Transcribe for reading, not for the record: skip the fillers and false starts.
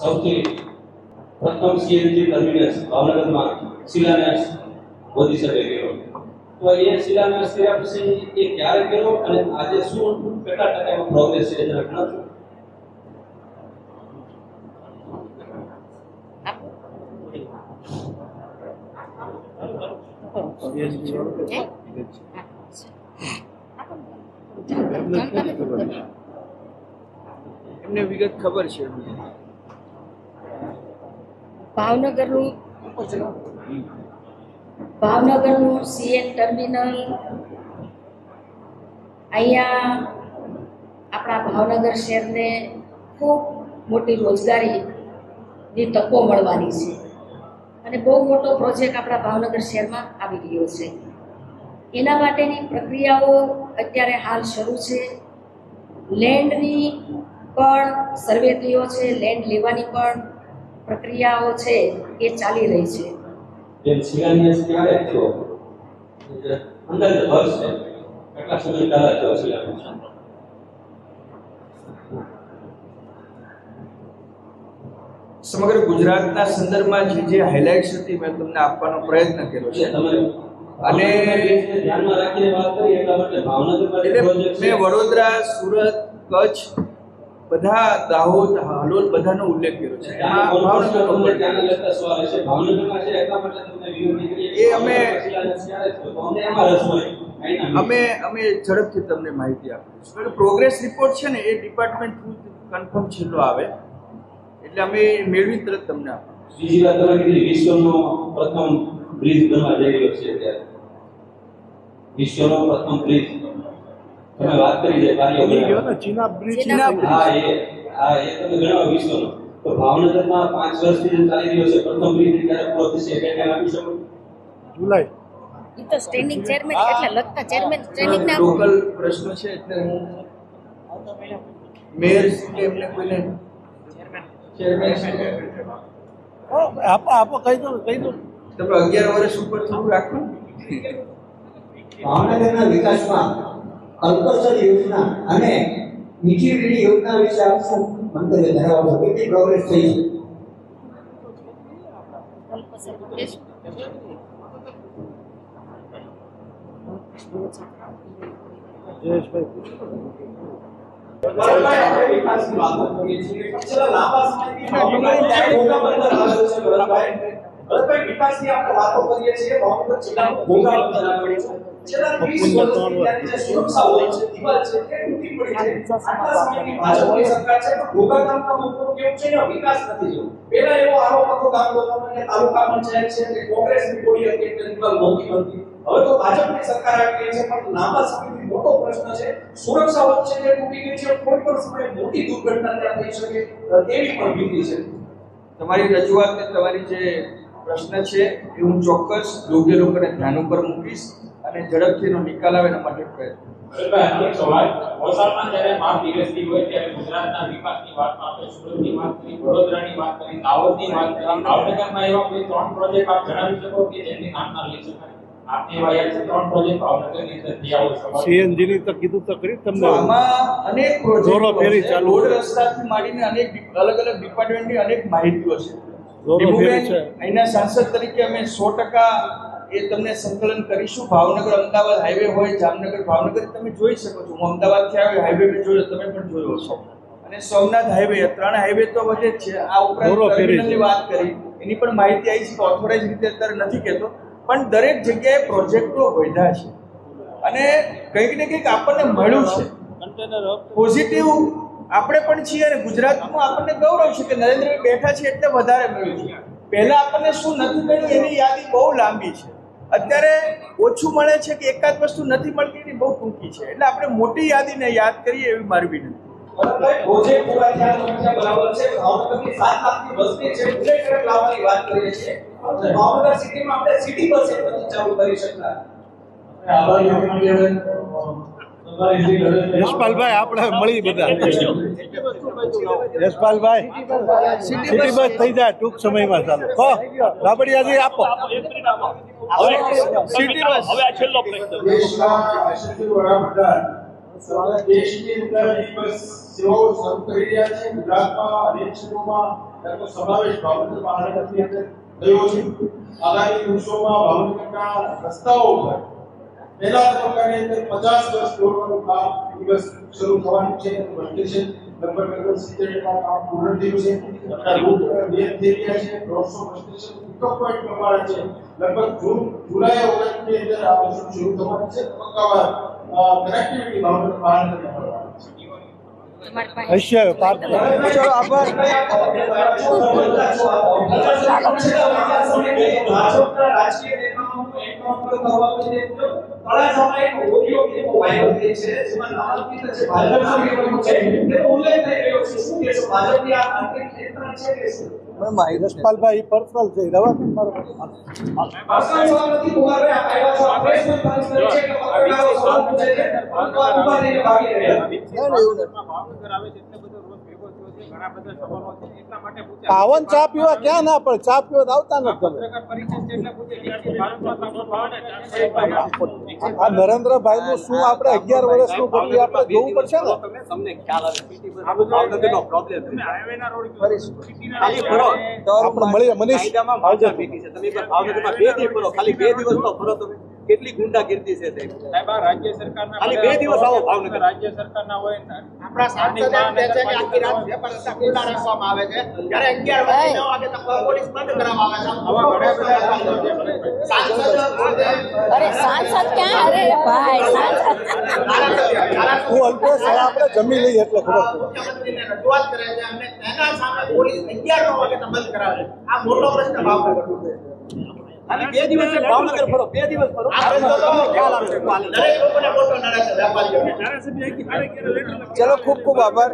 સૌથી પ્રથમ CNG terminus ભાવનગરમાં શિલાન્યાસ મોદી સાહેબે કર્યો. તો એ શિલાન્યાસ કર્યા પછી એ ક્યારે કર્યો અને આજે શું કેટલા ટકાનો પ્રોગ્રેસ છે એ જરા જણાવશો. એમને વિગત ખબર છે. ભાવનગરનું સીએન ટર્મિનલ અહીંયા આપણા ભાવનગર શહેરને ખૂબ મોટી રોજગારીની તકો મળવાની છે અને બહુ મોટો પ્રોજેક્ટ આપણા ભાવનગર શહેરમાં આવી રહ્યો છે. એના માટેની પ્રક્રિયાઓ અત્યારે હાલ શરૂ છે. લેન્ડની પણ સર્વે થયો છે, લેન્ડ લેવાની પણ પ્રક્રિયાઓ છે એ ચાલી રહી છે. જે શિલાન્યાસ ક્યારે થયો અંદાજે વર્ષ છે કેટલા સમય પહેલા થયો શિલાન્યાસ? સમગ્ર ગુજરાતના સંદર્ભમાં જે હાઇલાઇટ્સ હતી મેં તમને આપવાનો પ્રયત્ન કર્યો છે. અને ધ્યાનમાં રાખીને વાત કરી એટલા માટે ભાવનગરમાં પ્રોજેક્ટ મેં વડોદરા, સુરત, કચ્છ, બધા દાહોદ, હાલોલ બધાનો ઉલ્લેખ કર્યો છે. એમાં ભાવનગરનો ઉલ્લેખ ત્યાંના લગતા સવાલ છે. ભાવનગરમાં છે એટલા માટે તમને વિનંતી કરીએ એ અમે શિલાન્યાસ ક્યારે થયો તો અમને એમાં રસ હોય. અમે ઝડપથી તમને માહિતી આપીશું. પ્રોગ્રેસ રિપોર્ટ છે ને એ ડિપાર્ટમેન્ટ થ્રુ કન્ફર્મ છેલ્લો આવે એટલે અમે મેળવી તરત તમને આપીશું. બીજી વાત તમે કીધી વિશ્વનો પ્રથમ બ્રિજ બનવા જઈ રહ્યો છે અત્યારે. વિશ્વનો પ્રથમ બ્રિજ તમે વાત કરી છે કાર્ય ચીના બ્રિજ હા એ તમે ગણાવો વિશ્વનો. તો ભાવનગરમાં 5 વર્ષથી જે ચાલી રહ્યો છે પ્રથમ બ્રિજ ક્યારે પૂરો થશે એટલે ધ્યાન આપી શકો. જુલાઈ એ તો સ્ટેન્ડિંગ ચેરમેન એટલે લગતા ચેરમેન ટ્રેનિંગ ના લોકલ પ્રશ્ન છે એટલે હું મેયર કે એમને કોઈને ચેરમેન આપો કહી દો તમે 11 વર્ષ ઉપર થોડું રાખો. ભાવનગરના વિકાસમાં અલ્પસર યોજના અને મીઠી વીડી યોજના વિશે આપ શું મંતવ્ય ધરાવો છો? કેટલી પ્રોગ્રેસ થઈ છે? વિકાસની વાતો કરીએ છીએ છેલ્લા લાંબા સમયથી ભરતભાઈ વિકાસની આપણે વાતો કરીએ છીએ. ભાવનગર જિલ્લાનો ભોગા બંદર આવેલો છે. છેલ્લા 30 વર્ષથી ત્યાંની જે સુરક્ષાઓ છે, દિવાલ છે, તે તૂટી પડી છે. આટલા સમયની ભાજપની સરકાર છે તો ભોગા ગામના લોકોનું કેવું છે ને વિકાસ નથી થયો. પહેલા એવો આરોપ હતો ગામ લોકોનો કે તાલુકા પંચાયત છે કે કોંગ્રેસની બોડી હતી એટલે દિવાલ નહોતી બનતી. હવે તો ભાજપની સરકાર આવી ગઈ છે પણ લાંબા સમયથી મોટો પ્રશ્ન છે સુરક્ષાઓ છે જે તૂટી ગઈ છે. કોઈ પણ સમયે મોટી દુર્ઘટના ત્યાં થઈ શકે તેવી પણ ભીતિ છે. તમારી રજૂઆત ને તમારી જે પ્રશ્ન છે એ હું ચોક્કસ યોગ્ય લોકોને ધ્યાન ઉપર મૂકીશ અને ઝડપથી એનો નિકાલ આવે એના માટે પ્રયત્ન. એક સવાલ વલસાડમાં જ્યારે માપ દિવસની હોય ત્યારે ગુજરાતના વિકાસની વાત આપણે સુરતની વાત કરી, વડોદરાની વાત કરી, દાહોદની વાત કરી, ભાવનગરમાં એવા કોઈ 3 પ્રોજેક્ટ આપ જણાવી શકો કે જેની નામના લઈ શકાય? આપને એવા 3 પ્રોજેક્ટ ભાવનગરની અંદર થયા હોય. સીએનજી ની તો કીધું તો કરી તમને આમાં અનેક જોરો ફેરી પ્રોજેક્ટ ચાલુ રોડ છે. રસ્તાથી માંડીને અનેક અલગ અલગ ડિપાર્ટમેન્ટની અનેક માહિતીઓ છે. જોરો ફેરી છે. અહીંના સાંસદ તરીકે અમે 100% એ તમને સંકલન કરીશું. ભાવનગર અમદાવાદ હાઈવે હોય, જામનગર ભાવનગર તમે જોઈ શકો છો. હું અમદાવાદથી આવ્યો હાઈવે મેં જોયો, તમે પણ જોયો હશો. અને સોમનાથ હાઈવે 3 હાઈવે તો વધે જ છે. આ ઉપરાંત જોરો ફેરી છે. ટર્મિનલની વાત કરી એની પણ માહિતી આવી છે. ઓથોરાઇઝ રીતે અત્યારે નથી કહેતો પણ દરેક જગ્યાએ પ્રોજેક્ટો વધ્યા છે અને કંઈક ને કંઈક આપણને મળ્યું છે. પોઝિટિવ આપણે પણ છીએ અને ગુજરાતમાં આપણને ગૌરવ છે કે નરેન્દ્રભાઈ બેઠા છે એટલે વધારે મળ્યું છે. પહેલા આપણને શું નથી મળ્યું એની યાદી બહુ લાંબી છે. અત્યારે ઓછું મળે છે કે એકાદ વસ્તુ નથી મળતી એની બહુ ટૂંકી છે. એટલે આપણે મોટી યાદીને યાદ કરીએ એવી મારી વિનંતી. ભરતભાઈ પ્રોજેક્ટ પૂરા થયા સમસ્યા બરાબર છે. ભાવનગરની 7 લાખની વસ્તી છે બુલેટ ટ્રેન લાવવાની વાત કરીએ છીએ. ભાવનગર સિટીમાં આપણે સિટી બસ એક નથી ચાલુ કરી શકતા. યશપાલભાઈ આપણે મળી બધા યશપાલભાઈ સિટી બસ થઈ જાય ટૂંક સમયમાં ચાલુ રાબડિયાજી આપો સિટી બસ દેશના યશસ્વી વડાપ્રધાન દેશની અંદર બસ સેવાઓ શરૂ કરી રહ્યા છે. ગુજરાતમાં અનેક ક્ષેત્રોમાં તેનો સમાવેશ ભાવનગર મહાનગરની અંદર થયો છે. આગામી દિવસોમાં ભાવનગરના રસ્તાઓ ઉપર પહેલા તબક્કાની અંદર 50 વર્ષ દોરવાનું કામ દિવસ શરૂ થવાનું છે. સ્ટેશન લગભગ 70% કામ પૂર્ણ થયું છે. આપણા રૂટ બે થઈ ગયા છે. 150 સ્ટેશન પિકઅપ પોઈન્ટ પ્રમાણે છે. લગભગ જુલાઈ ઓગસ્ટની અંદર આ વસ્તુ શરૂ થવાની છે. તબક્કાવાર કનેક્ટિવિટી ભાવનગર મહાનગરમાં કરવાની છે. હશે પાર્થ ચલો આભાર. ભાજપના રાજકીય નેતાઓનું એન્કાઉન્ટર કરવામાં છે. તળાજામાં એક ઓડિયો ક્લિપ વાયરલ થઈ છે, જેમાં નામાંકિત છે ભાજપના નેતાઓ છે, તેનો ઉલ્લેખ થઈ રહ્યો છે. શું કહેશો? ભાજપની આ આંતરિક નેતા છે કે શું? યશપાલભાઈ પર્સનલ છે રવા પર્સનલ સવાલ નથી. કુમારભાઈ આવ્યા છો, પ્રેસ કોન્ફરન્સ કરી છે કે પત્રકારો સવાલ પૂછે છે, પરંતુ આ ઉભા રહીને ભાગી રહ્યા. પાવન ચા પીવા ક્યાં ના પડે, ચા પીવા આવતા નથી તમે. આ નરેન્દ્રભાઈ નું શું આપણે 11 વર્ષનું કર્યું આપણે જોવું પડશે ને. તમને ખ્યાલ આવે ભાવનગરનો પ્રોબ્લેમ ખાલી ફરો તો આપણે મળીએ મનીષ. કાયદામાં માવજત ભેગી છે. તમે ભાવનગરમાં 2 દિવસ ફરો, ખાલી 2 દિવસ તો ફરો તમે. કેટલી ગુંડાગીર્દી છે તે સાહેબ આ રાજ્ય સરકારના ખાલી 2 દિવસ આવો ભાવનગર. રાજ્ય સરકારના હોય ને આપણા સાંસદ એમ કહે છે કે આખી રાત વેપાર રસ્તા ખુલ્લા રાખવામાં આવે છે, જ્યારે 11 વાગે 9 વાગે તો પોલીસ બંધ કરાવવામાં આવે છે. સાંસદ અરે સાંસદ ક્યાં? અરે ભાઈ સાંસદ હું અલ્પેશ આપણે જમી લઈએ એટલે ખબર પડે. મુખ્યમંત્રીને રજૂઆત કરે છે અને તેના સામે પોલીસ 11 વાગે તો બંધ કરાવે છે. આ મોટો પ્રશ્ન ભાવનગરનો છે. ખાલી 2 દિવસ ભાવનગર ફરો, 2 દિવસ ફરો, ખ્યાલ આવશે. દરેક લોકોને મોટો નડે છે વેપારીઓને. ચલો ખૂબ ખૂબ આભાર.